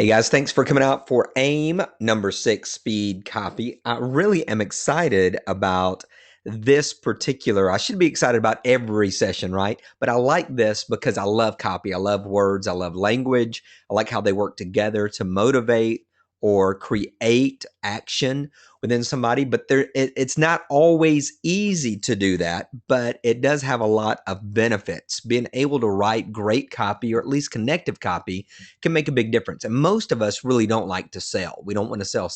Hey guys, thanks for coming out for AIM number 6 speed copy. I really am excited about this particular. I should be excited about every session, right? But I like this because I love copy. I love words. I love language. I like how they work together to motivate or create action within somebody. But it's not always easy to do that, but it does have a lot of benefits. Being able to write great copy, or at least connective copy, can make a big difference. And most of us really don't like to sell. We don't want to sound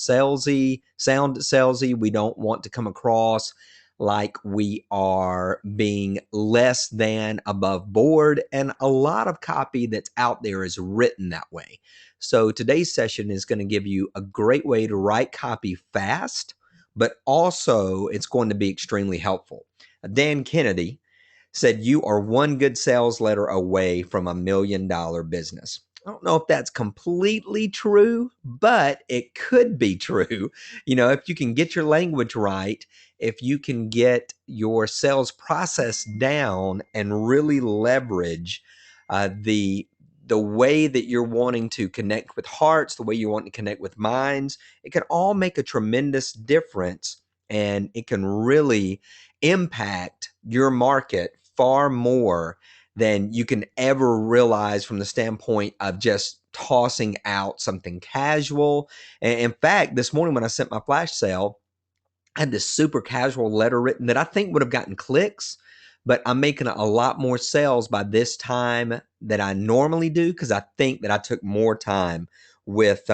salesy. We don't want to come across like we are being less than above board. And a lot of copy that's out there is written that way. So today's session is going to give you a great way to write copy fast, but also it's going to be extremely helpful. Dan Kennedy said, "You are one good sales letter away from $1 million business." I don't know if that's completely true, but it could be true. If you can get your language right, if you can get your sales process down and really leverage the way that you're wanting to connect with hearts, the way you want to connect with minds, it can all make a tremendous difference, and it can really impact your market far more than you can ever realize from the standpoint of just tossing out something casual. And in fact, this morning when I sent my flash sale, I had this super casual letter written that I think would have gotten clicks, but I'm making a lot more sales by this time that I normally do because I think that I took more time with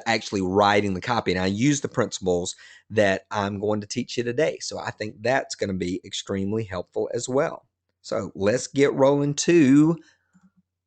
actually writing the copy, and I use the principles that I'm going to teach you today. So I think that's going to be extremely helpful as well. So let's get rolling to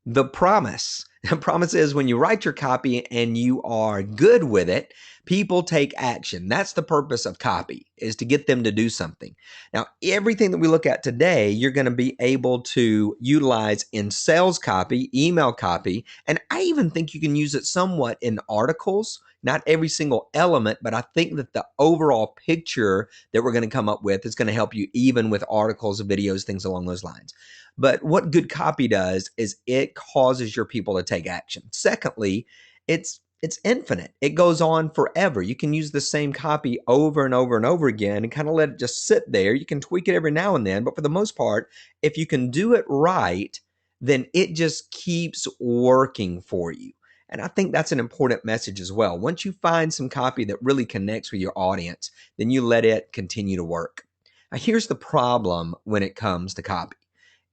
the promise. The promise is when you write your copy and you are good with it, people take action. That's the purpose of copy, is to get them to do something. Now, everything that we look at today, you're going to be able to utilize in sales copy, email copy, and I even think you can use it somewhat in articles. Not every single element, but I think that the overall picture that we're going to come up with is going to help you even with articles, videos, things along those lines. But what good copy does is it causes your people to take action. Secondly, it's infinite. It goes on forever. You can use the same copy over and over and over again and kind of let it just sit there. You can tweak it every now and then, but for the most part, if you can do it right, then it just keeps working for you. And I think that's an important message as well. Once you find some copy that really connects with your audience, then you let it continue to work. Now, here's the problem when it comes to copy.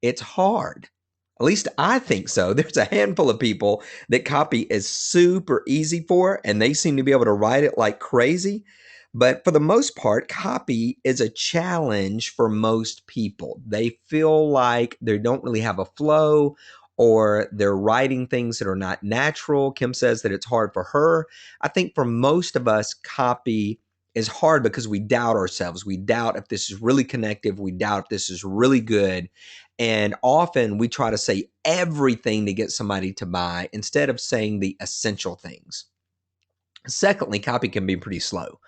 It's hard. At least I think so. There's a handful of people that copy is super easy for, and they seem to be able to write it like crazy. But for the most part, copy is a challenge for most people. They feel like they don't really have a flow, or they're writing things that are not natural. Kim says that it's hard for her. I think for most of us, copy is hard because we doubt ourselves. We doubt if this is really connective. We doubt if this is really good. And often we try to say everything to get somebody to buy instead of saying the essential things. Secondly, copy can be pretty slow.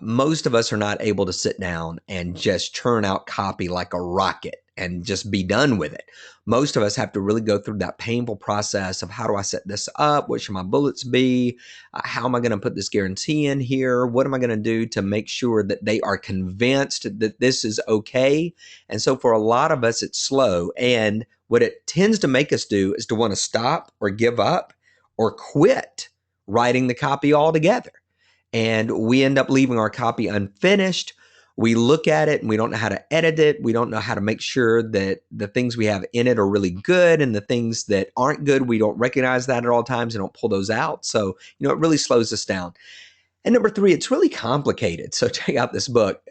Most of us are not able to sit down and just churn out copy like a rocket and just be done with it. Most of us have to really go through that painful process of, how do I set this up? What should my bullets be? How am I going to put this guarantee in here? What am I going to do to make sure that they are convinced that this is okay? And so for a lot of us, it's slow. And what it tends to make us do is to want to stop or give up or quit writing the copy altogether. And we end up leaving our copy unfinished. We look at it and we don't know how to edit it. We don't know how to make sure that the things we have in it are really good, and the things that aren't good, we don't recognize that at all times and don't pull those out. So, it really slows us down. And number three, it's really complicated. So check out this book,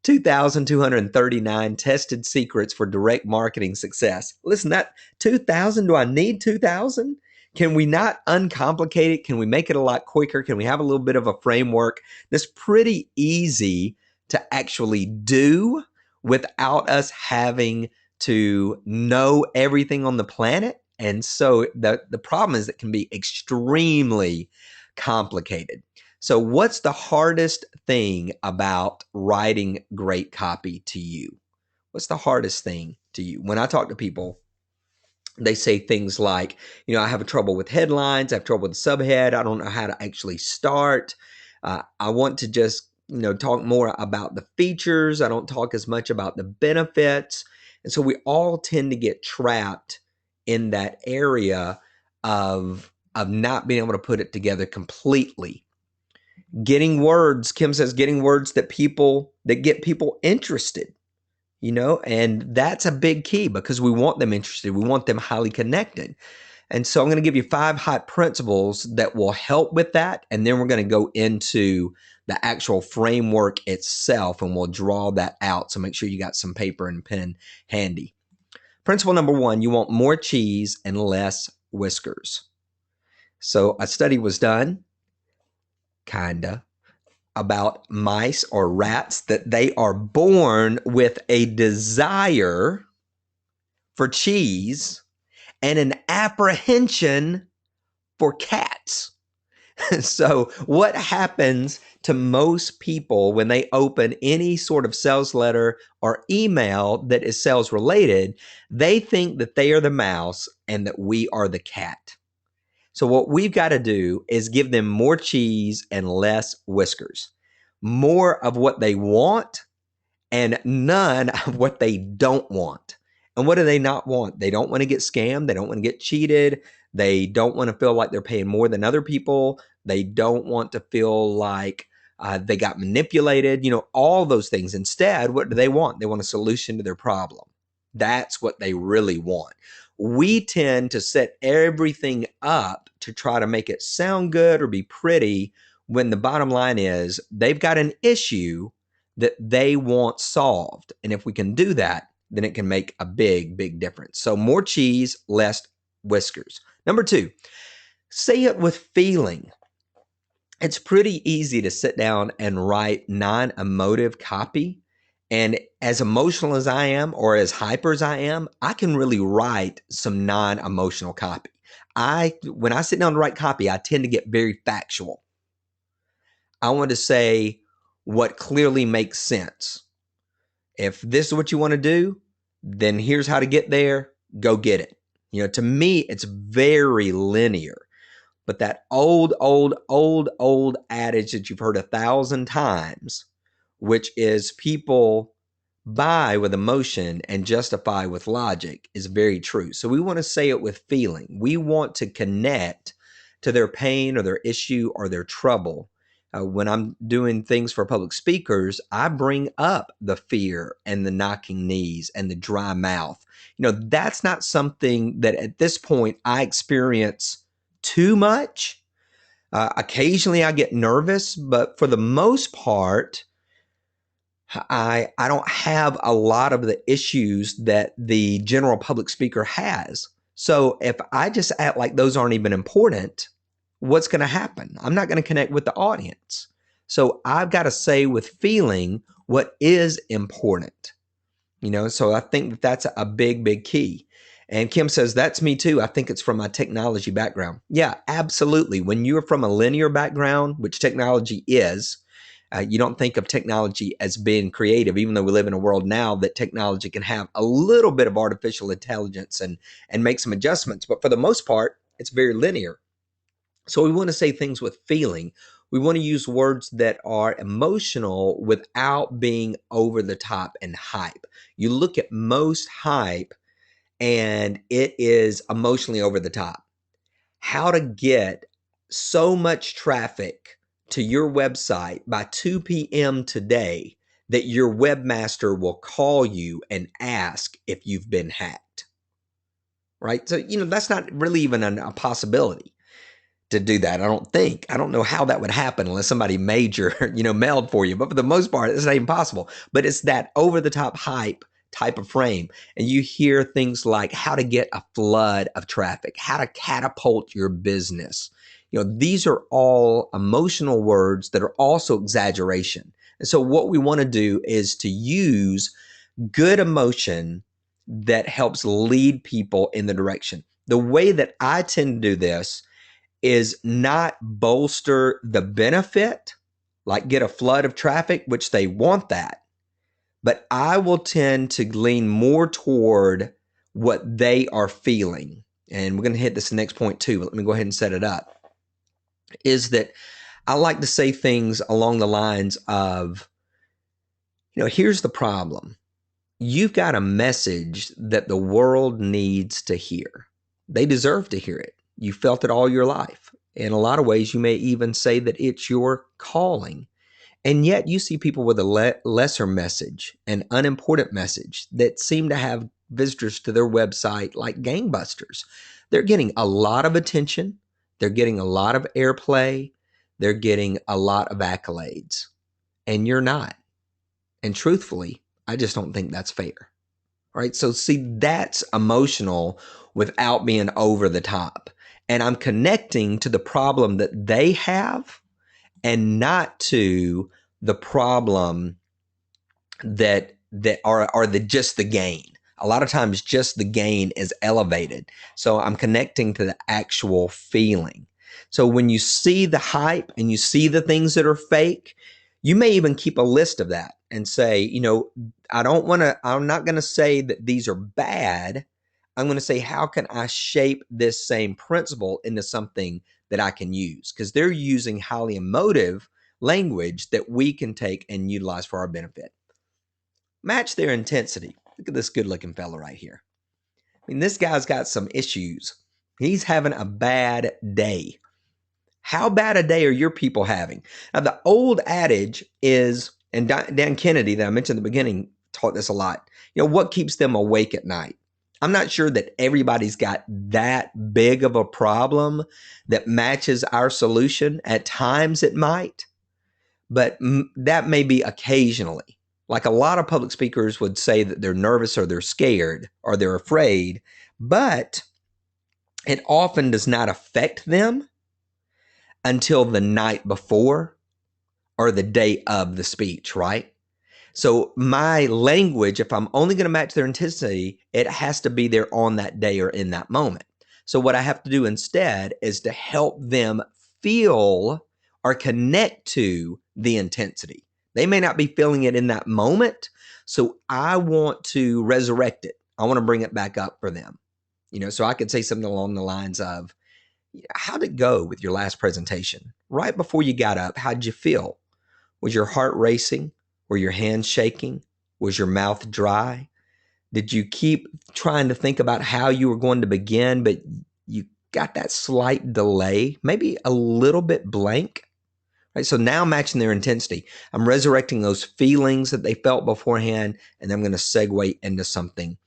2,239 Tested Secrets for Direct Marketing Success. Listen, that 2,000, do I need 2,000? Can we not uncomplicate it? Can we make it a lot quicker? Can we have a little bit of a framework that's pretty easy to actually do without us having to know everything on the planet? And so the problem is it can be extremely complicated. So what's the hardest thing about writing great copy to you? What's the hardest thing to you? When I talk to people, They say things like, I have trouble with headlines, I have trouble with the subhead, I don't know how to actually start. I want to just, talk more about the features. I don't talk as much about the benefits. And so we all tend to get trapped in that area of not being able to put it together completely. Getting words, Kim says, getting words that get people interested. And that's a big key because we want them interested. We want them highly connected. And so I'm going to give you 5 hot principles that will help with that. And then we're going to go into the actual framework itself and we'll draw that out. So make sure you got some paper and pen handy. Principle number 1, you want more cheese and less whiskers. So a study was done, about mice or rats, that they are born with a desire for cheese and an apprehension for cats. So what happens to most people when they open any sort of sales letter or email that is sales related? They think that they are the mouse and that we are the cat. So what we've got to do is give them more cheese and less whiskers, more of what they want and none of what they don't want. And what do they not want? They don't want to get scammed. They don't want to get cheated. They don't want to feel like they're paying more than other people. They don't want to feel like they got manipulated, all those things. Instead, what do they want? They want a solution to their problem. That's what they really want. We tend to set everything up to try to make it sound good or be pretty when the bottom line is they've got an issue that they want solved. And if we can do that, then it can make a big, big difference. So more cheese, less whiskers. Number 2, say it with feeling. It's pretty easy to sit down and write non-emotive copy. And as emotional as I am or as hyper as I am, I can really write some non-emotional copy. When I sit down to write copy, I tend to get very factual. I want to say what clearly makes sense. If this is what you want to do, then here's how to get there. Go get it. To me, it's very linear. But that old adage that you've heard 1,000 times, which is people buy with emotion and justify with logic, is very true. So we want to say it with feeling. We want to connect to their pain or their issue or their trouble. When I'm doing things for public speakers, I bring up the fear and the knocking knees and the dry mouth. That's not something that at this point I experience too much. Occasionally I get nervous, but for the most part, I don't have a lot of the issues that the general public speaker has. So if I just act like those aren't even important, what's going to happen? I'm not going to connect with the audience. So I've got to say with feeling what is important. So I think that that's a big, big key. And Kim says, that's me too. I think it's from my technology background. Yeah, absolutely. When you're from a linear background, which technology is, you don't think of technology as being creative, even though we live in a world now that technology can have a little bit of artificial intelligence and make some adjustments. But for the most part, it's very linear. So we want to say things with feeling. We want to use words that are emotional without being over the top and hype. You look at most hype and it is emotionally over the top. How to get so much traffic to your website by 2 p.m. today that your webmaster will call you and ask if you've been hacked, right? So, that's not really even a possibility to do that. I don't think. I don't know how that would happen unless somebody major, mailed for you. But for the most part, it's not even possible. But it's that over-the-top hype type of frame. And you hear things like how to get a flood of traffic, how to catapult your business. These are all emotional words that are also exaggeration. And so what we want to do is to use good emotion that helps lead people in the direction. The way that I tend to do this is not bolster the benefit, like get a flood of traffic, which they want that. But I will tend to lean more toward what they are feeling, and we're going to hit this next point too, but let me go ahead and set it up, is that I like to say things along the lines of, here's the problem. You've got a message that the world needs to hear. They deserve to hear it. You felt it all your life. In a lot of ways, you may even say that it's your calling. And yet you see people with a lesser message, an unimportant message, that seem to have visitors to their website like gangbusters. They're getting a lot of attention. They're getting a lot of airplay. They're getting a lot of accolades. And you're not. And truthfully, I just don't think that's fair. Right? So see, that's emotional without being over the top. And I'm connecting to the problem that they have and not to the problem that are just the gain. A lot of times just the gain is elevated. So I'm connecting to the actual feeling. So when you see the hype and you see the things that are fake, you may even keep a list of that and say, I'm not going to say that these are bad. I'm going to say, how can I shape this same principle into something that I can use? Because they're using highly emotive language that we can take and utilize for our benefit. Match their intensity. Look at this good looking fella right here. I mean, this guy's got some issues. He's having a bad day. How bad a day are your people having? Now, the old adage is, and Dan Kennedy that I mentioned at the beginning taught this a lot, what keeps them awake at night? I'm not sure that everybody's got that big of a problem that matches our solution. At times it might, but that may be occasionally. Like a lot of public speakers would say that they're nervous or they're scared or they're afraid, but it often does not affect them until the night before or the day of the speech, right? So my language, if I'm only going to match their intensity, it has to be there on that day or in that moment. So what I have to do instead is to help them feel or connect to the intensity. They may not be feeling it in that moment. So I want to resurrect it. I want to bring it back up for them. So I could say something along the lines of, how'd it go with your last presentation? Right before you got up, how'd you feel? Was your heart racing? Were your hands shaking? Was your mouth dry? Did you keep trying to think about how you were going to begin, but you got that slight delay, maybe a little bit blank? Right? So now I'm matching their intensity. I'm resurrecting those feelings that they felt beforehand, and I'm going to segue into something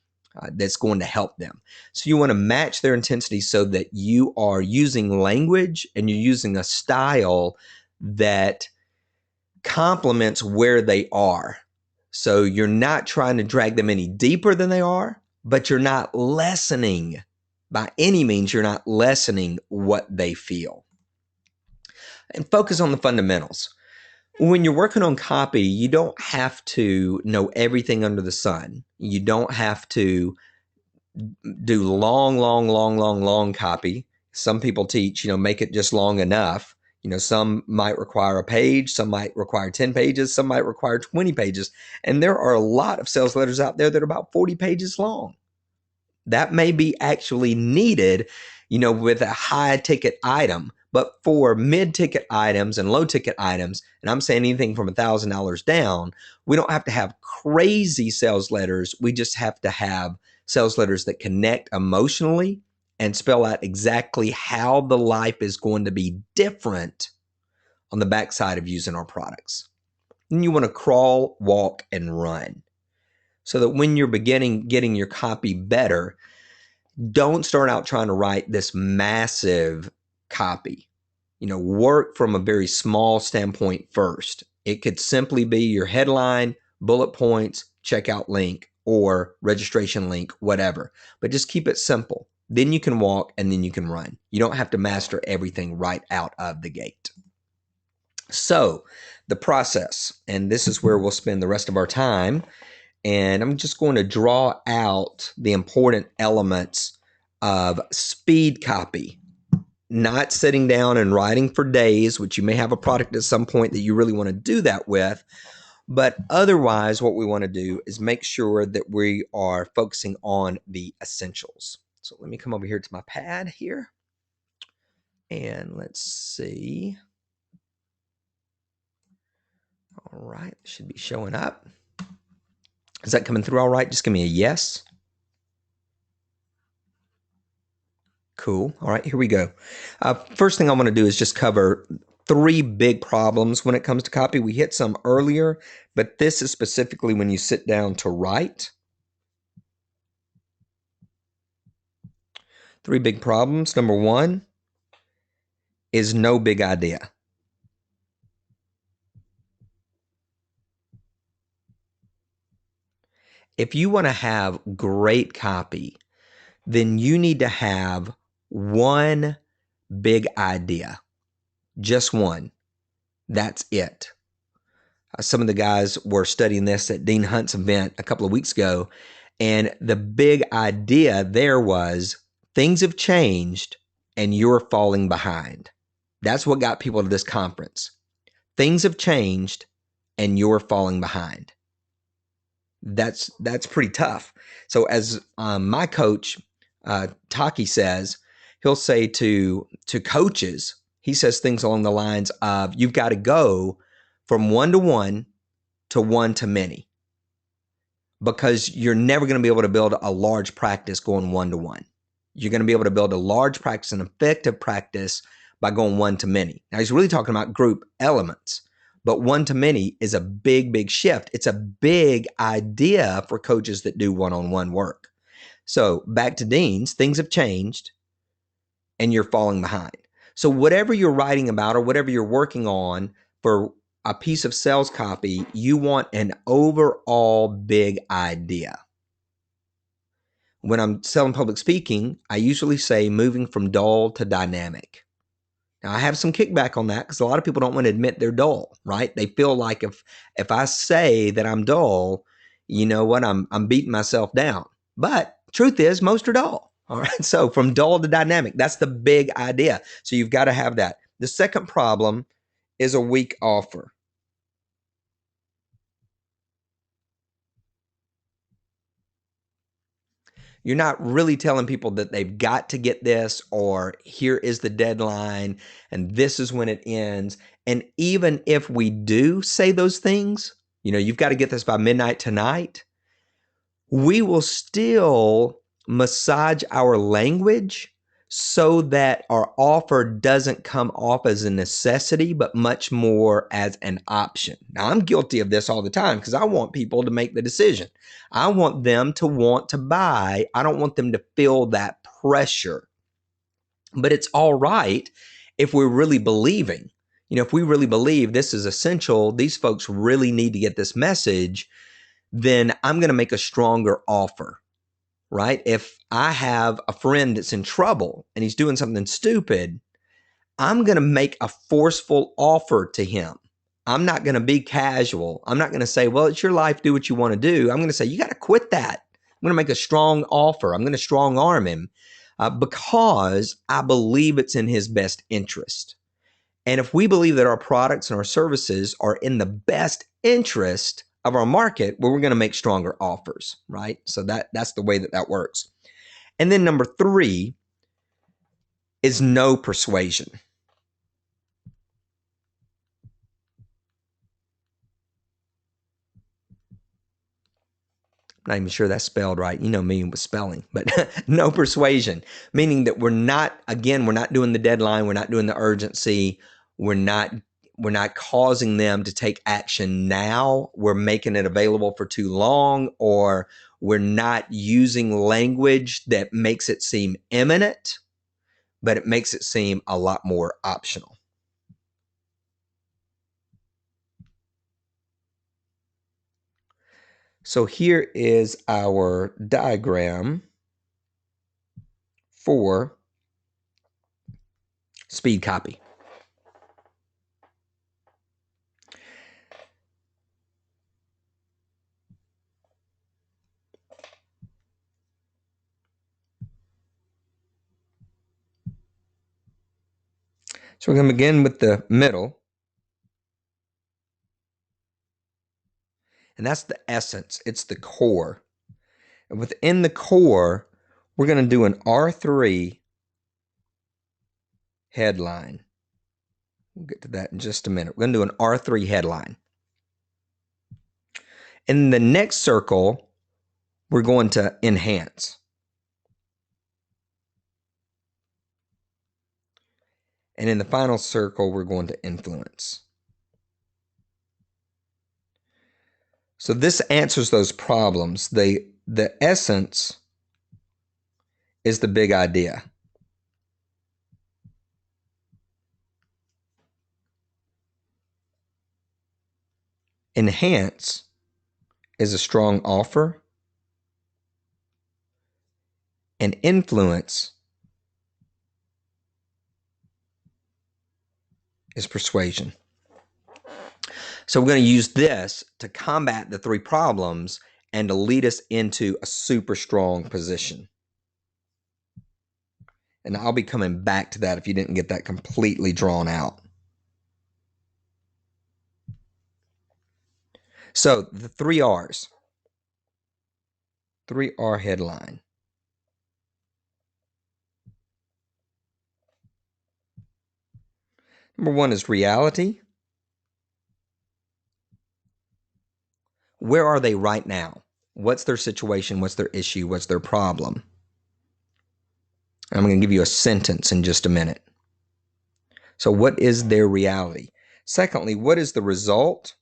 that's going to help them. So you want to match their intensity so that you are using language and you're using a style that complements where they are. So you're not trying to drag them any deeper than they are, but you're not lessening, by any means, you're not lessening what they feel. And focus on the fundamentals. When you're working on copy, you don't have to know everything under the sun. You don't have to do long copy. Some people teach, make it just long enough. Some might require a page, some might require 10 pages, some might require 20 pages. And there are a lot of sales letters out there that are about 40 pages long. That may be actually needed, with a high ticket item. But for mid-ticket items and low-ticket items, and I'm saying anything from $1,000 down, we don't have to have crazy sales letters. We just have to have sales letters that connect emotionally and spell out exactly how the life is going to be different on the backside of using our products. Then you want to crawl, walk, and run. So that when you're getting your copy better, don't start out trying to write this massive copy. Work from a very small standpoint first. It could simply be your headline, bullet points, checkout link, or registration link, whatever. But just keep it simple. Then you can walk and then you can run. You don't have to master everything right out of the gate. So the process, and this is where we'll spend the rest of our time. And I'm just going to draw out the important elements of speed copy. Not sitting down and writing for days, which you may have a product at some point that you really want to do that with, But otherwise, what we want to do is make sure that we are focusing on the essentials. So let me come over here to my pad here. And let's see. All right, should be showing up. Is that coming through all right? Just give me a yes. Cool. All right, here we go. First thing I want to do is just cover 3 big problems when it comes to copy. We hit some earlier, but this is specifically when you sit down to write. 3 big problems. Number 1 is no big idea. If you want to have great copy, then you need to have one big idea. Just one. That's it. Some of the guys were studying this at Dean Hunt's event a couple of weeks ago, and the big idea there was things have changed and you're falling behind. That's what got people to this conference. Things have changed and you're falling behind. That's pretty tough. So as my coach, Taki says, he'll say to coaches, he says things along the lines of, you've got to go from 1-to-1 to 1-to-many, because you're never going to be able to build a large practice going 1-to-1. You're going to be able to build a large practice, an effective practice, by going 1-to-many. Now, he's really talking about group elements, but 1-to-many is a big, big shift. It's a big idea for coaches that do one-on-one work. So back to Dean's, things have changed and you're falling behind. So whatever you're writing about or whatever you're working on for a piece of sales copy, you want an overall big idea. When I'm selling public speaking, I usually say moving from dull to dynamic. Now, I have some kickback on that because a lot of people don't want to admit they're dull, right? They feel like if I say that I'm dull, you know what, I'm beating myself down. But truth is, most are dull. All right. So from dull to dynamic, that's the big idea. So you've got to have that. The second problem is a weak offer. You're not really telling people that they've got to get this, or here is the deadline and this is when it ends. And even if we do say those things, you know, you've got to get this by midnight tonight, we will still massage our language so that our offer doesn't come off as a necessity, but much more as an option. Now, I'm guilty of this all the time because I want people to make the decision. I want them to want to buy. I don't want them to feel that pressure. But it's all right if we're really believing. You know, if we really believe this is essential, these folks really need to get this message, then I'm going to make a stronger offer, right? If I have a friend that's in trouble and he's doing something stupid, I'm going to make a forceful offer to him. I'm not going to be casual. I'm not going to say, well, it's your life, do what you want to do. I'm going to say, you got to quit that. I'm going to make a strong offer. I'm going to strong arm him because I believe it's in his best interest. And if we believe that our products and our services are in the best interest of our market, well, we're going to make stronger offers, right? So that's the way that works. And then number 3 is no persuasion. I'm not even sure that's spelled right. You know me with spelling, but no persuasion, meaning that we're not doing the deadline. We're not doing the urgency. We're not causing them to take action now. We're making it available for too long, or we're not using language that makes it seem imminent, but it makes it seem a lot more optional. So here is our diagram for speed copy. So we're going to begin with the middle. And that's the essence. It's the core. And within the core, we're going to do an R3 headline. We'll get to that in just a minute. We're going to do an R3 headline. In the next circle, we're going to enhance. And in the final circle, we're going to influence. So this answers those problems. The essence is the big idea. Enhance is a strong offer. And influence is persuasion. So we're going to use this to combat the three problems and to lead us into a super strong position. And I'll be coming back to that if you didn't get that completely drawn out. So the 3 R's. 3R headline. Number 1 is reality. Where are they right now? What's their situation? What's their issue? What's their problem? I'm going to give you a sentence in just a minute. So what is their reality? Secondly, what is the result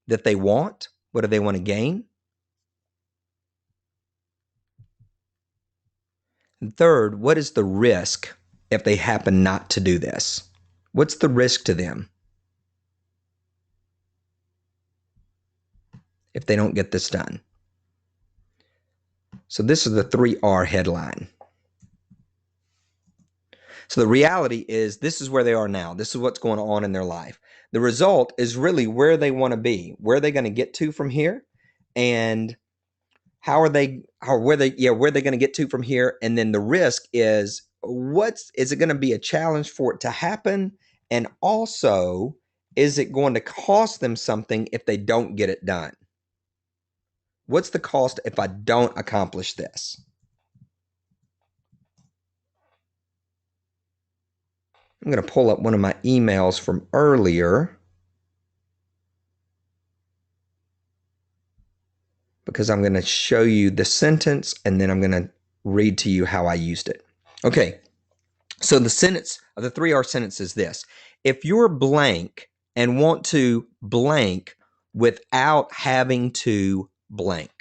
that they want? What do they want to gain? And third, what is the risk if they happen not to do this? What's the risk to them if they don't get this done? So this is the 3R headline. So the reality is this is where they are now. This is what's going on in their life. The result is really where they want to be. Where are they going to get to from here? And where are they going to get to from here? And then the risk is is it going to be a challenge for it to happen? And also, is it going to cost them something if they don't get it done? What's the cost if I don't accomplish this? I'm going to pull up one of my emails from earlier because I'm going to show you the sentence and then I'm going to read to you how I used it. Okay, so the sentence of the 3R sentence is this. If you're blank and want to blank without having to blank,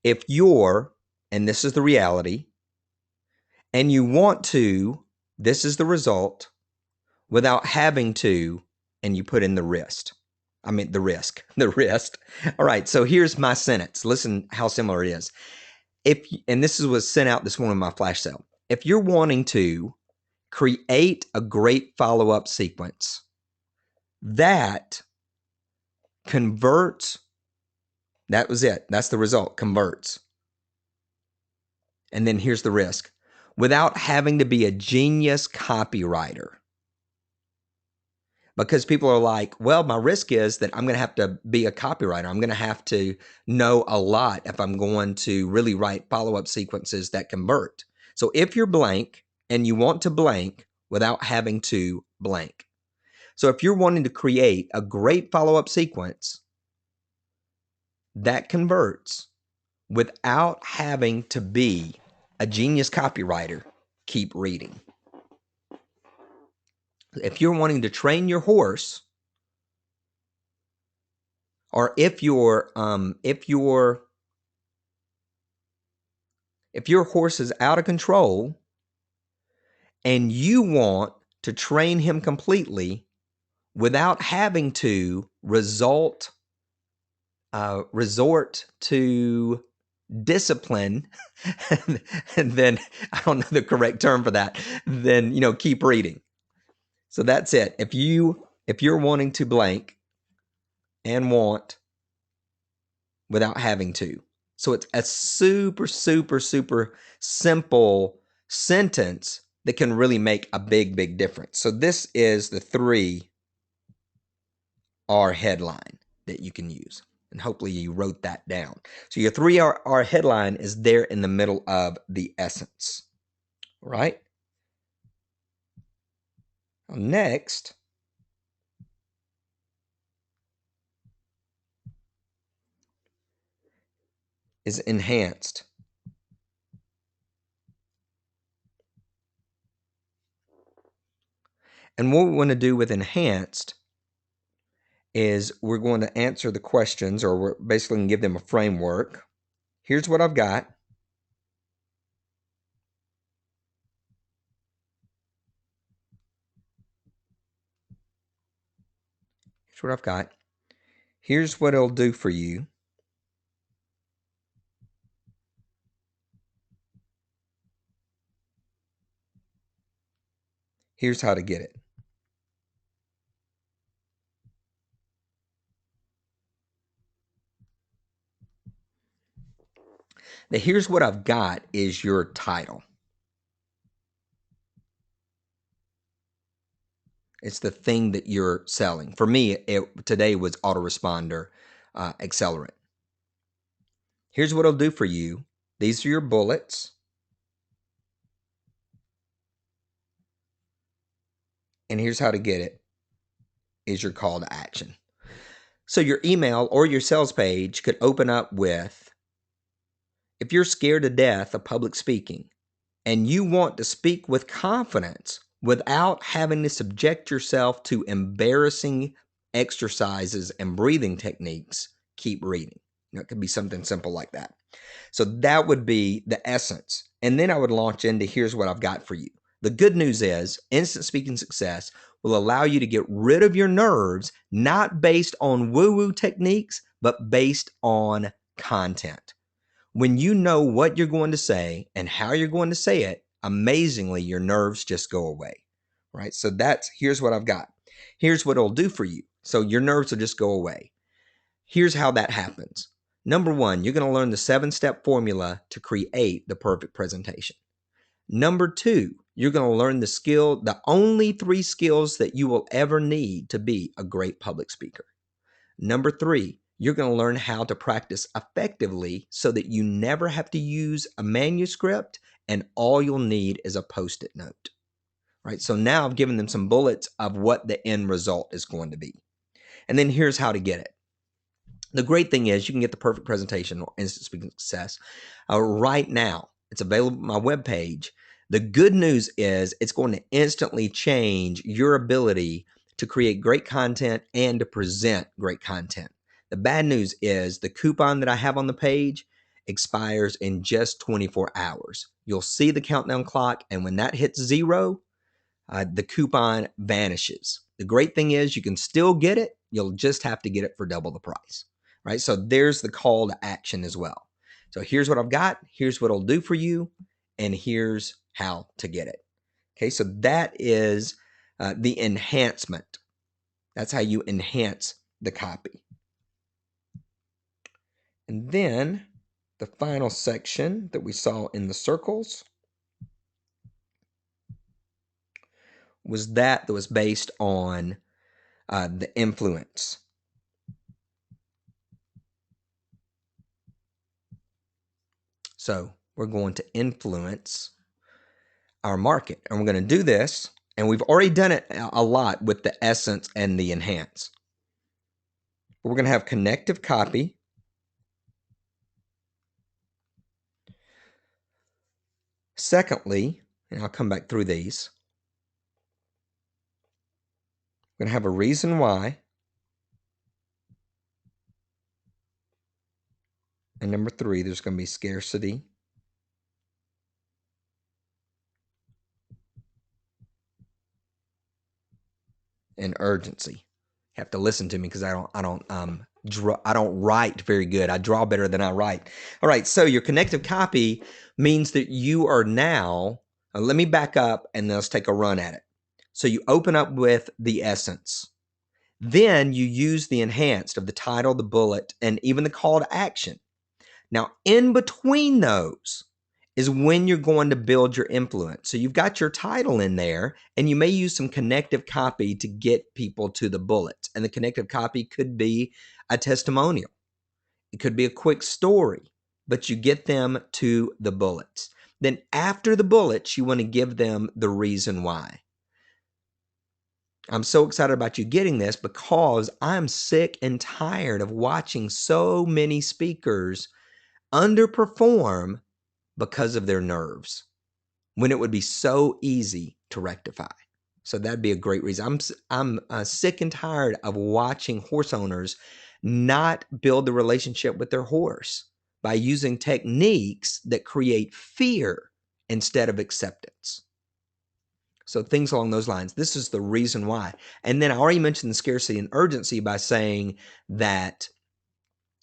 if you're, and this is the reality, and you want to, this is the result, without having to, and you put in the risk. The risk. All right, so here's my sentence. Listen how similar it is. And this was sent out this morning in my flash sale. If you're wanting to create a great follow-up sequence that converts, that was it. That's the result, converts. And then here's the risk. Without having to be a genius copywriter. Because people are like, well, my risk is that I'm going to have to be a copywriter. I'm going to have to know a lot if I'm going to really write follow-up sequences that convert. So if you're blank and you want to blank without having to blank. So if you're wanting to create a great follow-up sequence that converts without having to be a genius copywriter, keep reading. If you're wanting to train your horse, or if your horse is out of control and you want to train him completely without having to resort to discipline, and then I don't know the correct term for that, then keep reading. So that's it. If you're wanting to blank and want without having to. So it's a super, super, super simple sentence that can really make a big, big difference. So this is the 3R headline. that you can use. And hopefully you wrote that down. So your 3R headline is there in the middle of the essence, right? Next is enhanced. And what we want to do with enhanced is we're going to answer the questions, or we're basically going to give them a framework. Here's what I've got. Here's what I've got. Here's what it'll do for you. Here's how to get it. Now, here's what I've got is your title. It's the thing that you're selling. For me, today was autoresponder accelerant. Here's what it'll do for you. These are your bullets. And here's how to get it is your call to action. So your email or your sales page could open up with, if you're scared to death of public speaking and you want to speak with confidence without having to subject yourself to embarrassing exercises and breathing techniques, keep reading. It could be something simple like that. So that would be the essence. And then I would launch into here's what I've got for you. The good news is instant speaking success will allow you to get rid of your nerves, not based on woo-woo techniques, but based on content. When you know what you're going to say and how you're going to say it, amazingly, your nerves just go away, right? So here's what I've got. Here's what it'll do for you. So your nerves will just go away. Here's how that happens. Number one, you're going to learn the 7-step formula to create the perfect presentation. Number two, you're going to learn the only 3 skills that you will ever need to be a great public speaker. Number 3, you're going to learn how to practice effectively so that you never have to use a manuscript and all you'll need is a Post-it note. Right? So now I've given them some bullets of what the end result is going to be. And then here's how to get it. The great thing is you can get the perfect presentation or instant speaking success right now. It's available on my webpage. The good news is it's going to instantly change your ability to create great content and to present great content. The bad news is the coupon that I have on the page expires in just 24 hours. You'll see the countdown clock, and when that hits 0, the coupon vanishes. The great thing is you can still get it. You'll just have to get it for double the price, right? So there's the call to action as well. So here's what I've got. Here's what it'll do for you. And here's how to get it. Okay, so that is the enhancement. That's how you enhance the copy. And then the final section that we saw in the circles was that was based on the influence. So we're going to influence our market. And we're going to do this, and we've already done it a lot with the essence and the enhance. But we're going to have connective copy. Secondly, and I'll come back through these, we're going to have a reason why. And number 3, there's going to be scarcity. And urgency. You have to listen to me because I don't write very good. I draw better than I write. All right, so your connective copy means that you are now, let me back up and let's take a run at it. So you open up with the essence. Then you use the enhanced of the title, the bullet, and even the call to action. Now, in between those, is when you're going to build your influence. So you've got your title in there, and you may use some connective copy to get people to the bullets. And the connective copy could be a testimonial. It could be a quick story, but you get them to the bullets. Then after the bullets, you want to give them the reason why. I'm so excited about you getting this because I'm sick and tired of watching so many speakers underperform because of their nerves when it would be so easy to rectify. So that'd be a great reason. I'm sick and tired of watching horse owners not build the relationship with their horse by using techniques that create fear instead of acceptance. So things along those lines. This is the reason why. And then I already mentioned the scarcity and urgency by saying that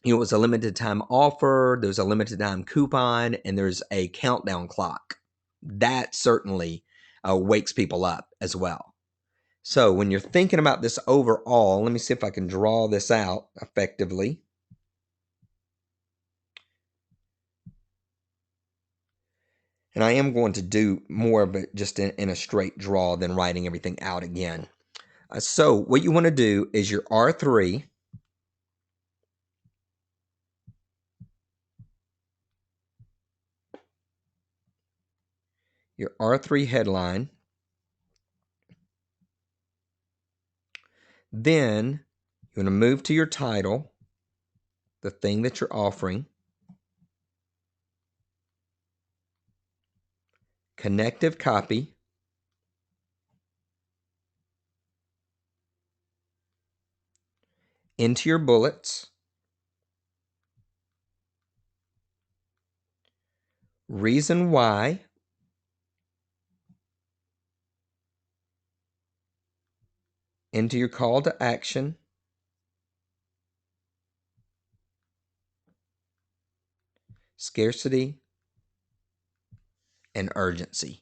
it was a limited time offer, there's a limited time coupon, and there's a countdown clock. That certainly wakes people up as well. So when you're thinking about this overall, let me see if I can draw this out effectively. And I am going to do more of it just in a straight draw than writing everything out again. So what you want to do is your R3. Your R3 headline. Then you want to move to your title, the thing that you're offering. Connective copy. Into your bullets. Reason why. Into your call to action. Scarcity and urgency.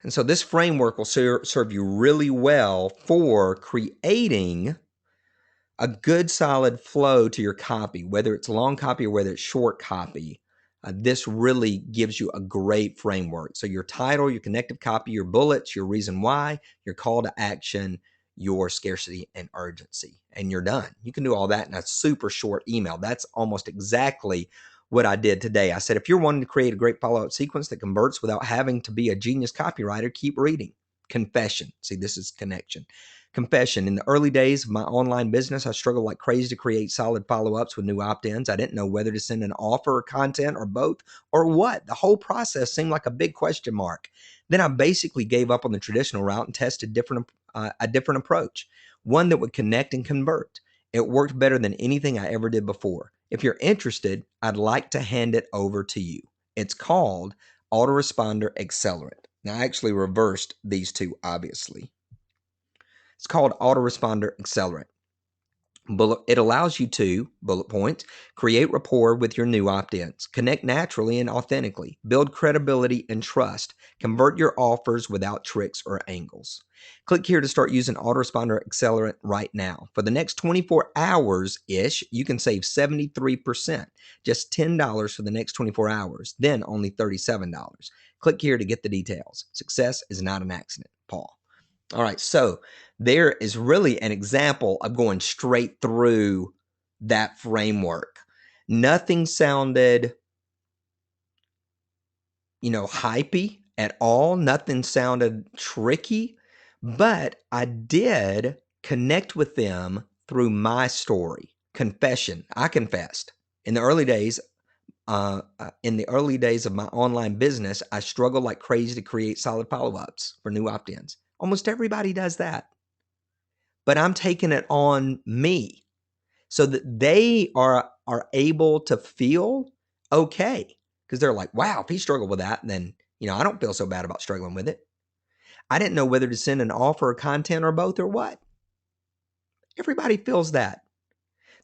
And so this framework will serve you really well for creating a good solid flow to your copy, whether it's long copy or whether it's short copy. This really gives you a great framework. So your title, your connective copy, your bullets, your reason why, your call to action, your scarcity and urgency, and you're done. You can do all that in a super short email. That's almost exactly what I did today. I said, if you're wanting to create a great follow-up sequence that converts without having to be a genius copywriter, keep reading. Confession. See, this is connection. Confession. In the early days of my online business, I struggled like crazy to create solid follow-ups with new opt-ins. I didn't know whether to send an offer or content or both or what. The whole process seemed like a big question mark. Then I basically gave up on the traditional route and tested a different approach, one that would connect and convert. It worked better than anything I ever did before. If you're interested, I'd like to hand it over to you. It's called Autoresponder Accelerant. Now, I actually reversed these two, obviously. It's called Autoresponder Accelerant. It allows you to, bullet points, create rapport with your new opt-ins, connect naturally and authentically, build credibility and trust, convert your offers without tricks or angles. Click here to start using Autoresponder Accelerant right now. For the next 24 hours-ish, you can save 73%, just $10 for the next 24 hours, then only $37. Click here to get the details. Success is not an accident. Paul. All right, so there is really an example of going straight through that framework. Nothing sounded, hypey at all. Nothing sounded tricky, but I did connect with them through my story. Confession. I confessed. In the early days of my online business, I struggled like crazy to create solid follow-ups for new opt-ins. Almost everybody does that. But I'm taking it on me so that they are able to feel okay. Because they're like, wow, if he struggled with that, then, I don't feel so bad about struggling with it. I didn't know whether to send an offer or content or both or what. Everybody feels that.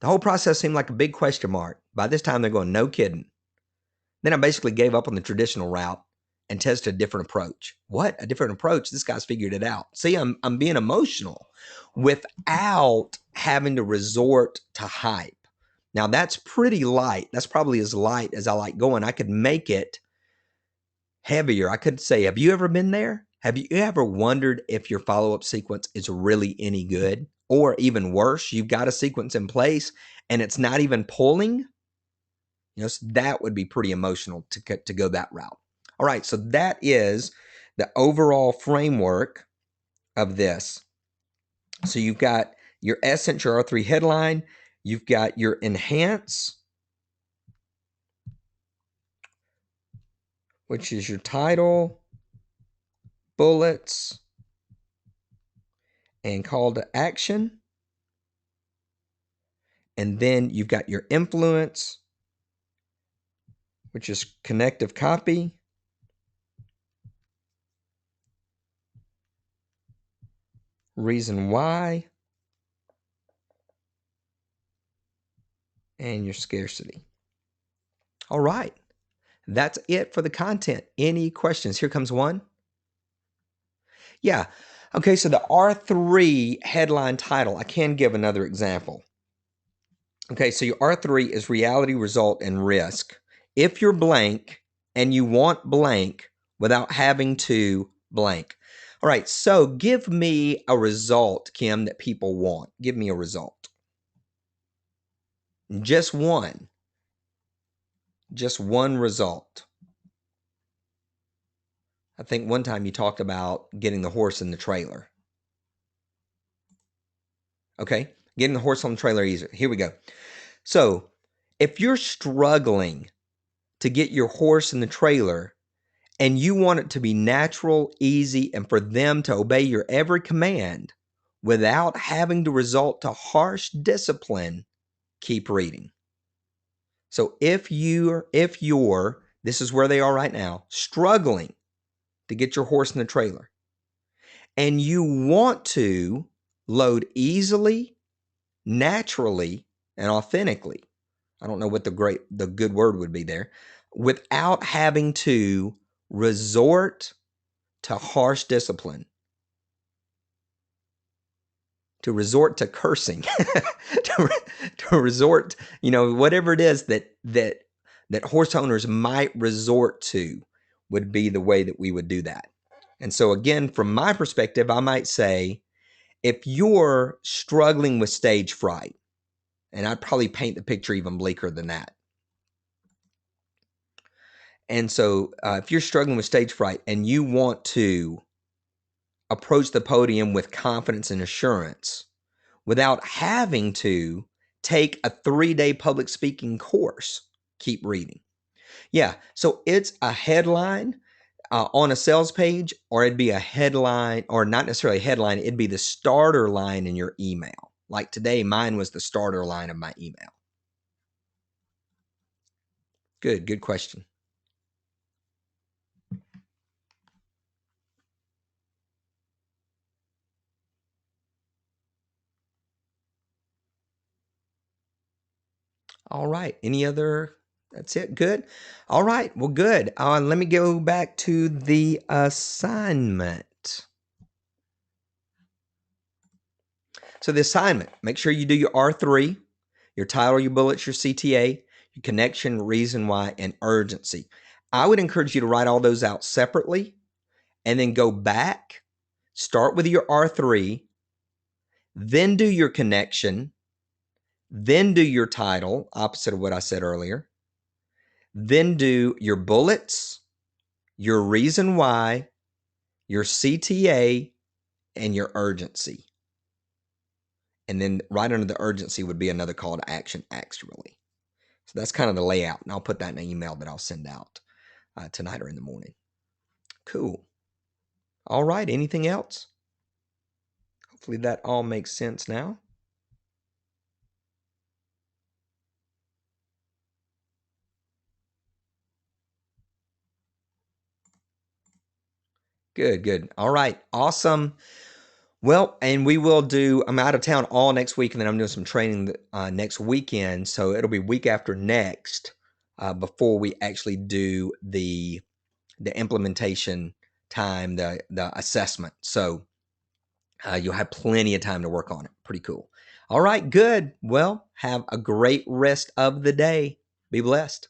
The whole process seemed like a big question mark. By this time, they're going, no kidding. Then I basically gave up on the traditional route and tested a different approach. What? A different approach? This guy's figured it out. See, I'm being emotional without having to resort to hype. Now, that's pretty light. That's probably as light as I like going. I could make it heavier. I could say, have you ever been there? Have you ever wondered if your follow-up sequence is really any good? Or even worse, you've got a sequence in place and it's not even pulling? So that would be pretty emotional to go that route. All right, so that is the overall framework of this. So you've got your essence, your R3 headline, you've got your enhance, which is your title, bullets, and call to action. And then you've got your influence, which is connective copy. Reason why. And your scarcity. All right. That's it for the content. Any questions? Here comes one. Yeah. Okay, so the R3 headline title, I can give another example. Okay, so your R3 is reality, result, and risk. If you're blank and you want blank without having to blank. All right, so give me a result, Kim, that people want. Give me a result. Just one. Just one result. I think one time you talked about getting the horse in the trailer. Okay, getting the horse on the trailer easier. Here we go. So if you're struggling to get your horse in the trailer and you want it to be natural, easy, and for them to obey your every command without having to resort to harsh discipline, keep reading. So if you're, this is where they are right now, struggling to get your horse in the trailer, and you want to load easily, naturally, and authentically, I don't know what the good word would be there, without having to resort to harsh discipline, to resort to cursing, to resort, whatever it is that horse owners might resort to would be the way that we would do that. And so again, from my perspective, I might say, if you're struggling with stage fright, and I'd probably paint the picture even bleaker than that. And so if you're struggling with stage fright and you want to approach the podium with confidence and assurance without having to take a 3-day public speaking course, keep reading. Yeah, so it's a headline on a sales page, or it'd be a headline, or not necessarily a headline, it'd be the starter line in your email. Like today, mine was the starter line of my email. Good question. All right. Any other? That's it. Good. All right. Well, good. Let me go back to the assignment. So the assignment, make sure you do your R3, your title, your bullets, your CTA, your connection, reason why, and urgency. I would encourage you to write all those out separately and then go back, start with your R3, then do your connection, then do your title, opposite of what I said earlier, then do your bullets, your reason why, your CTA, and your urgency. And then right under the urgency would be another call to action, actually. So that's kind of the layout. And I'll put that in an email that I'll send out tonight or in the morning. Cool. All right. Anything else? Hopefully that all makes sense now. Good. All right. Awesome. Well, and we will do, I'm out of town all next week, and then I'm doing some training next weekend. So it'll be week after next before we actually do the implementation time, the assessment. So you'll have plenty of time to work on it. Pretty cool. All right, good. Well, have a great rest of the day. Be blessed.